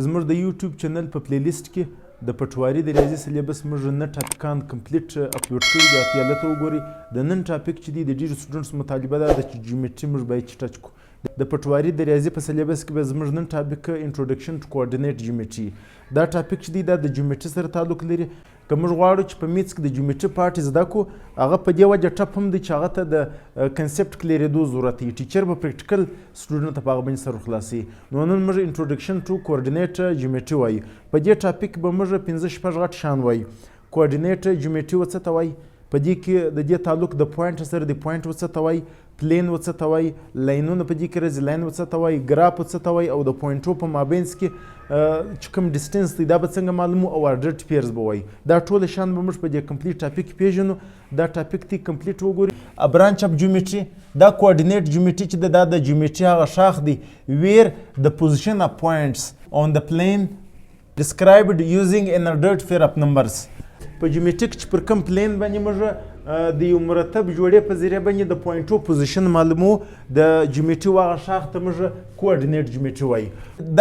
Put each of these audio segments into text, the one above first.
زموږ د یوټیوب چینل په پلی لیست کې د پټواري د ریاضي سلیبس موږ نه ټاپکان کمپلیټ اپلوډ کړي دي، اتیا لته وګورئ. د نن ټاپک چې دی د ډېرو سټوډنټس مطالبه ده چې جیومټري موږ باید چې ټچ کړو. د پټواري د ریاضي په سلیبس کې به زموږ نن ټاپک انټروډکشن ټو کوارډینیټ جیومټري. دا ټاپک چې دی دا د جیومټري سره تعلق لري. که موږ غواړو چې په میتس کې د جیومټري پارټ زده کړو، هغه په دې وجه ټپ هم دی چې هغه ته د کنسپټ کلیرېدو ضرورت دی. ټیچر به پریکټیکل سټوډنټ ته په هغه باندې سر خلاصوي. نو نن موږ انټروډکشن ټو کوارډینیټ جیومټري وایو. په دې ټاپک به موږ 5-6 غټ شیان وایو. کوارډینیټ جیومټري څه ته وایي؟ په دې کې د دې تعلق د پوینټ سره د پوینټ څه ته وایي، پلین څه ته وایي، لاینونه په دې کې راځي، لاین څه ته وایي، ګراف څه ته وایي، او د پوینټو په مابینځ کې چې کوم ډسټنس دی دا به څنګه معلومو، او آرډرډ پیرز به وایي. دا ټول شیان به موږ په دې کمپلیټ ټاپک پیژنو. دا ټاپک دی کمپلیټ وګورئ. ا برانچ اف جیومټري، دا کوارډینیټ جیومټري چې دا د جیومټري هغه شاخ دی ویر د پوزیشن اف پوینټس اون د پلین described using an ordered pair of numbers. په جیومټریک چې پر کوم پلین باندې موږ د یو مرتب جوړې په ذریعه باندې د پوینټو پوزیشن معلومو، د جیومټري هغه شاخ ته موږ کوارډینیټ جیومټري وایي.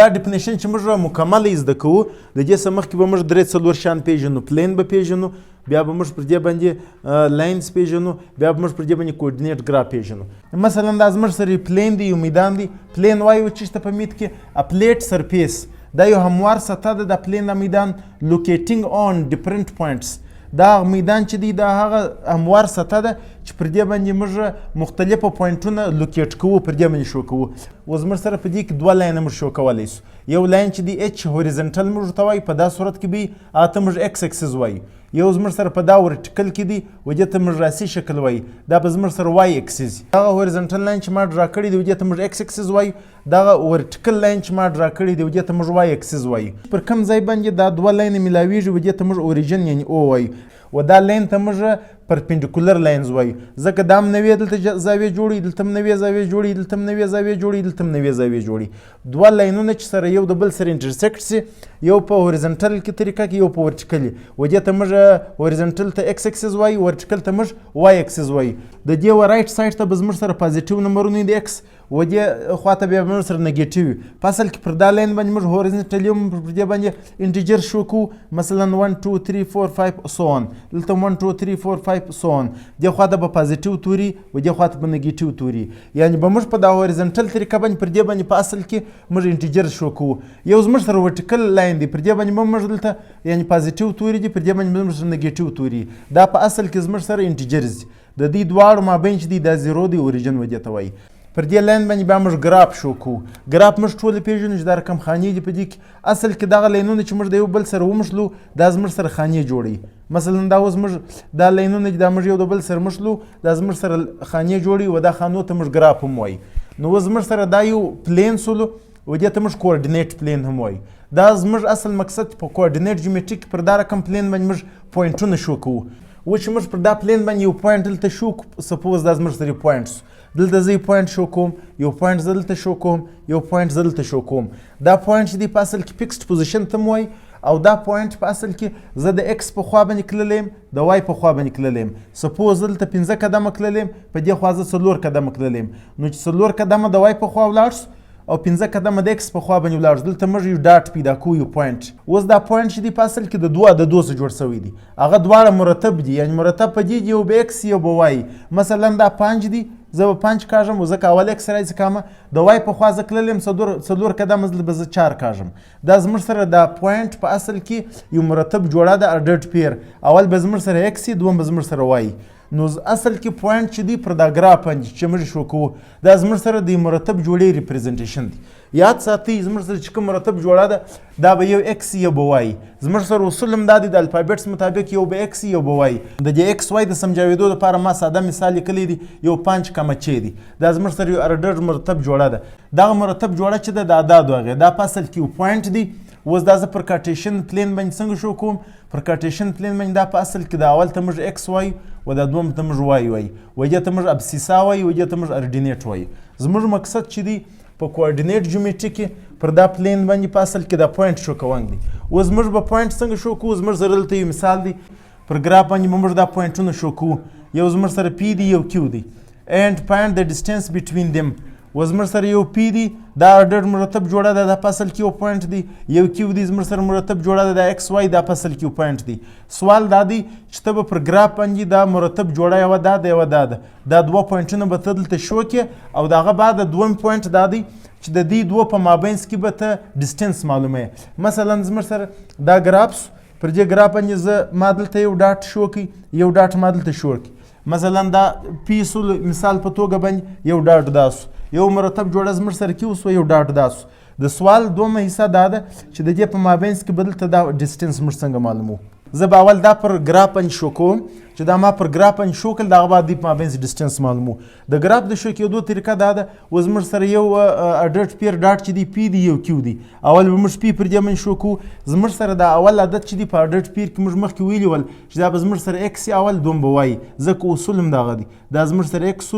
دا ډیفینیشن چې موږ مکمل زده کوو، د دې څخه مخکې به موږ 3-4 شیان پیژنو. پلین به پیژنو، بیا به موږ پر دې باندې لاینز پیژنو، بیا به موږ پر دې باندې کوارډینیټ ګراف پیژنو. مثلا دا زموږ سره پلین دی، یو میدان دی. پلین وایو چې ته په میت کې ا پلیټ سرفیس، دا یو هموار سطح ده د پلین د میدان لوکیټینګ آن ډیفرنٹ پوینټس. دا میدان چې دی دا هغه هموار سطح ده چې پر دې باندې موږ مختلفه پوینټونه لوکیټ کوو، پر دې باندې شو کوو. اوس موږ سره په دې کې 2 لاینه موږ شو کولی سو. یو لاین چې دی اچ هوریزنټل موږ ته وایي، په دا صورت کې به اته موږ ایکس اکسس وایي. یو زموږ سره په دا ورټیکل کې دی و دې ته موږ راسي شکل وایي، دا به زموږ سره وای اکسس. هغه هوریزنټل لاین چې ما ډرا کړی دی و دې ته موږ ایکس اکسس وایي، دغه ورټیکل لاین چې ما ډرا کړی دی و دې ته موږ وای اکسس وایي. پر کوم ځای باندې دا 2 لاینې ملاویږي و دې ته موږ اوریجن یعنی او وایي، و دا لاین ته موږ پرپینډیکولر لاینز وایي. ځکه دا هم نوې دلته زاویې جوړوي، دلته هم نوې زاویې جوړوي، دلته هم نوې زاویې جوړوي، دلته هم نوې زاویې جوړوي. 2 لاینونه چې سره یو د بل سره انټرسیکټ سي، یو په هوریزنټل کې طریقه کې، یو په ورټیکل. و دې ته موږ هوریزنټل ته ایکس اکسس وایي، ورټیکل ته موږ وای اکسس وایي. د دې و رایټ سایډ ته به زموږ سره پازیټیو نمبرونه دي ایکس، و دې خواته بیا موږ سره نیګیټیو. په اصل کې پر دا لاین باندې موږ هوریزنټل یو پر دې باندې انټیجر شو کوو، مثلا 1 2 3 4 5 سو اون، دلته 1 2 3 4 5 سو اون. دې خواته به پازیټیو توري و دې خواته به نیګیټیو توري. یعنی به موږ په دا هوریزنټل طریقه باندې پر دې باندې په اصل کې موږ انټیجر شو کوو. یو زموږ سره ورټیکل لاین دی، پر دې باندې موږ دلته یعنی پازیټیو توري دي، پر دې باندې موږ سره نیګیټیو توري. دا په اصل کې زموږ سره انټیجرز دي. د دې دواړو مابین چې دی دا 0 دی، اوریجن و دې ته وایي. پر دې لاین باندې بیا موږ ګراف شو کوو. ګراف موږ ټول پیژنو چې دا رقم خانې دي. په دې کې اصل کې دغه لاینونه چې موږ د یو بل سره ومشلو دا زموږ سره خانې جوړوي. مثلا دا اوس موږ دا لاینونه چې دا موږ یو د بل سره مشلو دا زموږ سره خانې جوړوي، و دا خانو ته موږ ګراف هم وایي. نو اوس زموږ سره دا یو پلین سولو و دې ته موږ کوارډینیټ پلین هم وایي. دا زموږ اصل مقصد په کوارډینیټ جیومټري کې پر دا رقم پلین باندې موږ پوینټونه شو کوو. و چې موږ پر دا پلین باندې یو پوینټ دلته شو، سپوز دا زموږ سره پوینټس، دلته زه یو پوینټ شو کوم، یو پوینټ زه دلته شو کوم، یو پوینټ زه دلته شو کوم. دا پوینټ چې دی په اصل کې فکسډ پوزیشن ته وایي، او دا پوینټ په اصل کې زه د ایکس په خوا باندې تللی یم، د وای په خوا باندې تللی یم. سپوز دلته 15 قدمه تللی یم، په دې خوا زه 4 قدمه تللی یم. نو چې 4 قدمه د وای په خوا ولاړ سو او 15 قدمه د ایکس په خوا باندې ولاړ سو، دلته موږ یو ډاټ پیدا کوو، یو پوینټ. اوس دا پوینټ چې دی په اصل کې د 2 څخه جوړ شوی دی. هغه دواړه مرتب دي، یعنی مرتب په دې یو به ایکس یو به وای. مثلا دا 5 دی، زه به 5 کاږم، ځکه اول ایکس راځي کامه، د وای په خوا زه تللی یم 4 قدمه به زه 4 کاږم. دا زموږ سره دا پوینټ په اصل کې یو مرتب جوړه ده، اډرډ پیر. اول به زموږ سره ایکس وي، دوم به زموږ سره وای. نو اصل کې پوینټ چې دی پر دا ګراف باندې چې موږ شو کوو دا زموږ سره د مرتب جوړې ریپرزنټیشن دی. یاد ساتئ زموږ سره چې کوم مرتب جوړه ده دا به یو ایکس یو به وای. زموږ سره اصول هم دا دی د الفابیټس مطابق یو به ایکس یو به وای. د دې ایکس وای د سمجاویدو لپاره ما ساده مثال لیکلی دی، یو 5 کمه چې دی. دا زموږ سره یو اډر مرتب جوړه ده. دغه مرتب جوړه چې ده د اعدادو هغې دا په اصل کې یو پوینټ دی. اوس دا زه پر کارټیشن پلین باندې څنګه شو کوم؟ پر کارټیشن پلین باندې دا په اصل کې د اول ته موږ ایکس وای و دا دوم ته موږ وای وای، و دې ته موږ ابسیسا وای، و دې ته موږ اردینیټ وای. زموږ مقصد چې دی په کوارډینیټ جیومټري کې پر دا پلین باندې په اصل کې دا پوینټ شو کوونکی دی. اوس موږ به پوینټ څنګه شو کوو؟ زموږ سره دلته یو مثال دی، پر ګراف باندې موږ دا پوینټونه شو کوو. یو زموږ سره پی دی، یو کیو دی. and find the distance between them. اوس زموږ سره یو پی دی دا ډېر مرتب جوړه ده دا په اصل کې یو پوینټ دی یو کیو دی زموږ سره مرتب جوړه ده دا ایکس واي دا په اصل کې یو پوینټ دی سوال دا دی چې ته به پر ګراف باندې دا مرتب جوړه یوه دا ده یوه دا ده دا دوه پوینټونه به ته دلته شو کې او د هغه بعد دویم پوینټ دا دی چې د دې دوه په مابینځ کې به ته ډسټنس معلوموې مثلا زموږ سره دا ګراف پر دې ګراف باندې زه ما دلته یو ډاټ شو کړي یو ډاټ ما دلته شو کړي مثلا دا پی سو مثال په توګه باندې یو ډاټ دا سو یو مرتب جوړه زموږ سره کې اوس یو ډاټ دا سو د سوال دومه حصه دا ده چې د دې په مابینځ کې به دلته دا ډسټنس موږ څنګه معلومو زه به اول دا پر ګراف باندې شو کوم چې دا ما پر ګراف باندې شو کړل د هغه بعد دې په مابینځ ډسټنس معلومو د ګراف د شو کېدو طریقه دا ده اوس موږ سره یو اډټ پیر ډاټ چې دی پی دی یو کیو دی اول به موږ پی پر دې باندې شو کوو زموږ سره دا اول عدد چې دی په اډټ پیر کې موږ مخکې ویلي ول چې دا به زموږ سره ایکس اول دوم به وایي ځکه اصول هم دغه دی دا زموږ سره ایکس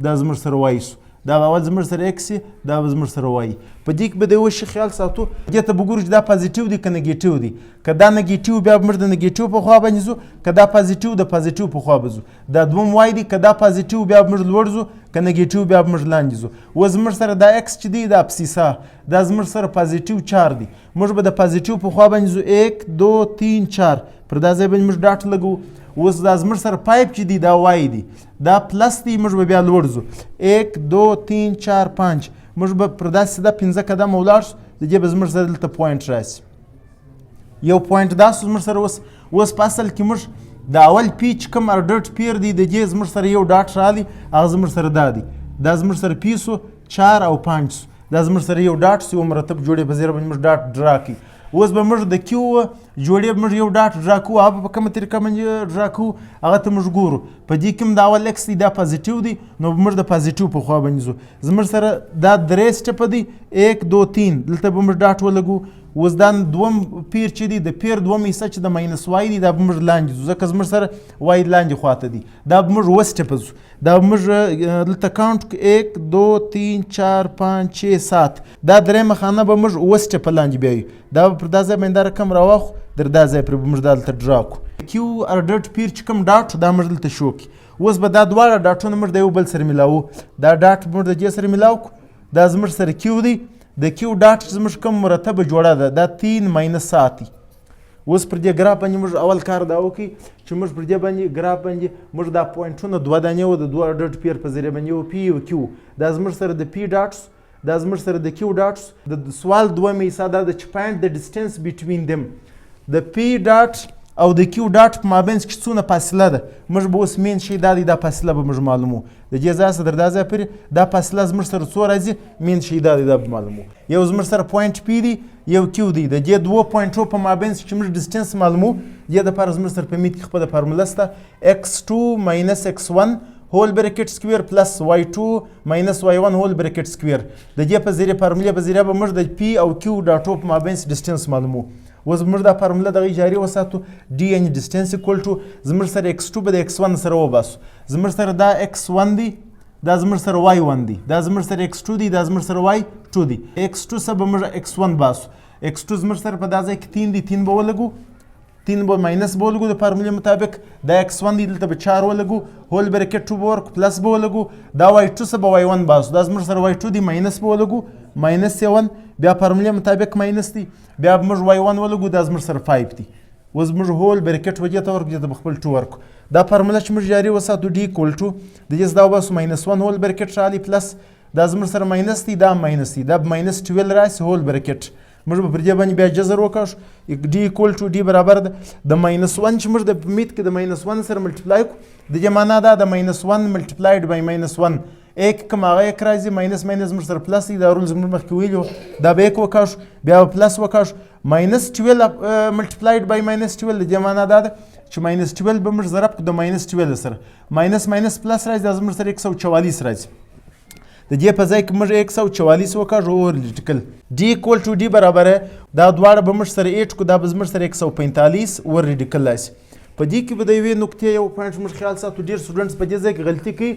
دا زموږ سره وایي دا به اول زموږ سره ایکس دا به زموږ سره وایي په دې کې به د یوه شي خیال ساتو دې ته به ګورو چې دا پازیټیو دی که نګیټیو دی که دا نګیټیو بیا به موږ د نګیټیو په خوا باندې ځو که دا پازیټیو د پازیټیو په خوا به ځو دا دوم وای دی که دا پازیټیو بیا به موږ لوړ ځو که نګیټیو بیا به موږ لاندې ځو اوس زموږ سره دا ایکس چې دی دا ابسیسا دا زموږ سره پازیټیو 4 دی موږ به د پازیټیو په خوا باندې ځو 1 2 3 4 پر دا ځای باندې موږ ډاټ لګو اوس دا زموږ سره پایپ چې دی دا وای دی دا پلس دی موږ به بیا لوړ ځو 1 2 3 4 5 موږ به پر داسې سیده 15 قدمه ولاړ شو د دې به زموږ سره دلته پوینټ راسي یو پوینټ دا سو زموږ سره اوس په اصل کې موږ د اول پی چې کوم اډټ پیر دی د دې زموږ سره یو ډاټ رالی هغه زموږ سره دا دی دا زموږ سره پی سو 4 او 5 سو دا زموږ سره یو ډاټ سو یو مرتب جوړې په زیره باندې موږ ډاټ ډرا کړي اوس به موږ د کیو جوړې به موږ یو ډاټ ډرا کوو هغه په کومه طریقه باندې ډرا کوو هغه ته موږ ګورو په دې کې هم د اول ایکس دی دا پازیټیو دی نو موږ د پازیټیو په خوا باندې ځو زموږ سره دا درې سټپه دی 1 2 3 دلته به موږ ډاټ ولګو اوس دا دوم پیر چې دی د پیر دوم حصه چې د ماینس وای دی دا به موږ لاندې ځو ځکه زموږ سره وای لاندې خواته دی دا به موږ اوه سټپه ځو دا به موږ دلته کاونټ 1 2 3 4 5 6 7 دا درېیمه خانه به موږ اوه سټپه لاندې بیایو دا به پر دا ځای باندې دا رقم راواخو در دا ځای پرې به موږ دا دلته ډرا کړو کیو اډټ پیر چې کوم ډاټ دا موږ دلته شو کړي اوس به دا دواړه ډاټونه موږ د یو بل سره میلاوو دا ډاټ موږ د دې سره میلاو کړو دا زموږ سره کیو دی د کیو ډاټ چې زموږ کوم مرتبه جوړه ده دا 3 ماینس 7 دی اوس پر دې ګراف باندې موږ اول کار دا وکړي چې موږ پر دې باندې ګراف باندې موږ دا پوینټونه دوه دانې وه د دوه ډټ پیر په ذریعه باندې یو پی یو کیو دا زموږ سره د پی ډاټس دا زموږ سره د کیو ډاټس د سوال دویمه حصه دا ده چې فایند د ډسټنس بټوین دم د پی ډاټ او د کیو ډاټ په مابینځ کې څونه فاصله ده موږ به اوس مین شي دا دی دا فاصله به موږ معلومو د دې ځای څخه تر دا ځای پورې دا فاصله زموږ سره څو راځي مین شي دا دی دا به معلومو یو زموږ سره پوینټ پی دی یو کیو دی د دې دوه پوینټو په مابینځ کې موږ ډسټنس معلومو دې دپاره زموږ سره په میت کې خپله فارموله شته x2 minus x1 هول بریکټ سکویر پلس y2 minus y1 هول بریکټ سکویر د دې په ذریعه فارمولې په ذریعه به موږ د پی او کیو ډاټو په مابینځ ډسټنس معلومو اوس موږ دا فارموله دغه جاري وساتو ډي ان ډسټنس اکول ټو زموږ سره x2 به د x1 سره وباسو زموږ سره دا x1 دی دا زموږ سره y1 دی دا زموږ سره x2 دی دا زموږ سره y2 دی x2 سره به موږ x1 باسو x2 زموږ سره په دا ځای کې 3 دی 3 به ولګو 3 به ماینس به ولګو د فارمولې مطابق دا x1 دی دلته به 4 ولګو هول بریکټ 2 به ورکو پلس به ولګو دا y2 سره به y1 باسو دا زموږ سره y2 دی ماینس به ولګو ماینس 7 بیا فارمولې مطابق ماینس دی بیا به موږ y1 ولګو دا زموږ سره 5 دی اوس موږ هول بریکټ وجې ته ورکو دې ته به خپل 2 ورکو دا فارموله چې موږ جاري وساتو ډي اکول ټو د دې څخه دا وباسو -1 هول بریکټ راغلی پلس دا زموږ سره ماینس دی دا ماینس دی دا -12 راسي هول بریکټ موږ به پر دې باندې بیا جذر وکړو ډي اکول ټو ډي برابر ده د -1 چې موږ د میت کې د -1 سره ملټیپلای کړو د دې معنا دا د -1 ملټیپلایډ بای -1 ایک کوم هغه یک راځي ماینس ماینس موږ سره پلس دی دا رول زموږ مخکې ویلو دا به یک وکړو بیا به پلس وکړو -12 ملټیپلایډ بای -12 د دې معنا دا ده چې -12 به موږ ضرب کړو د -12 سره ماینس ماینس پلس راځي دا زموږ سره 144 راځي د دې په ځای کې موږ 144 وکړو اور لیټکل ډي اکول ټو ډي برابر دا دواړه به موږ سره 8 کو دا به زموږ سره 145 اور لیټکل راشي په دې کې به د یوې نقطې یو پوینټ موږ خیال ساتو ډېر سټوډنټس په دې ځای کې غلطي کوي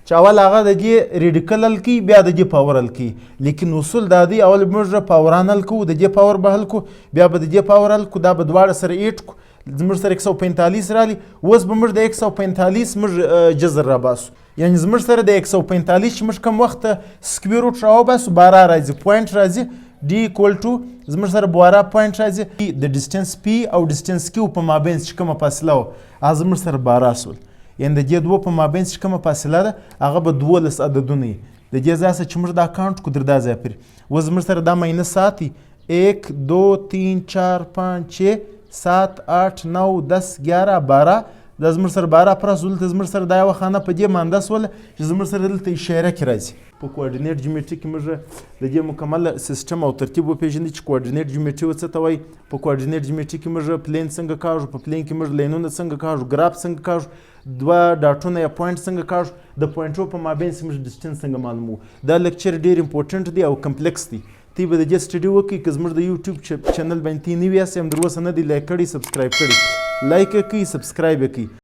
چې اول هغه د دې ریډیکل حل کوي بیا د دې پاور حل کوي لیکن اصول دا دی اول موږ پاوران حل کوو د دې پاور به حل کوو بیا به د دې پاور حل کوو دا به دواړه سره 8 کو زموږ سره 145 رالی اوس به موږ د 145 موږ جذر را باسو یعنې زموږ سره د 145 چې موږ کوم وخت سکویر روټ راوباسو بارا راځي پوینټ راځي ډي ایکول ټو زموږ سره بوارا پوینټ راځي د ډسټنس پی او ډسټنس کیو په مابینځ چې کومه فاصله وه هغه زموږ سره بارا سول یعنې د دې دوو په مابینځ چې کومه فاصله ده هغه به 12 عددونه وي د دې ځای څخه چې موږ دا کاونټ کړو در دا ځای پورې اوس زموږ سره دا ماینس 7 1 2 3 4 5 6 7 8 9 10 11 12 دا زموږ سره 12 پرس دلته زموږ سره دا یوه خانه په دې مانده سوله چې زموږ سره دلته اشاره کې راځي په کوارډینیټ جیومټري کې موږ د دې مکمل سیستم او ترتیب وپېژنو چې کوارډینیټ جیومټري څه ته وایي په کوارډینیټ جیومټري کې موږ پلین څنګه کاږو په پلین کې موږ لینونه څنګه کاږو ګراف څنګه کاږو دوه ډاټونه یا پوینټ څنګه کاږو د پوینټو په مابین موږ ډسټنس څنګه معلومو دا لیکچر ډېر امپورټنټ دی او کمپلیکس دی تی به د دې سټډي وکړئ که زموږ د یوټیوب چینل باندې تی نوي یاست یم در اوسه نه دی لایک کړی سبسکرایب کړی لایک یې کړئ سبسکرایب یې کړئ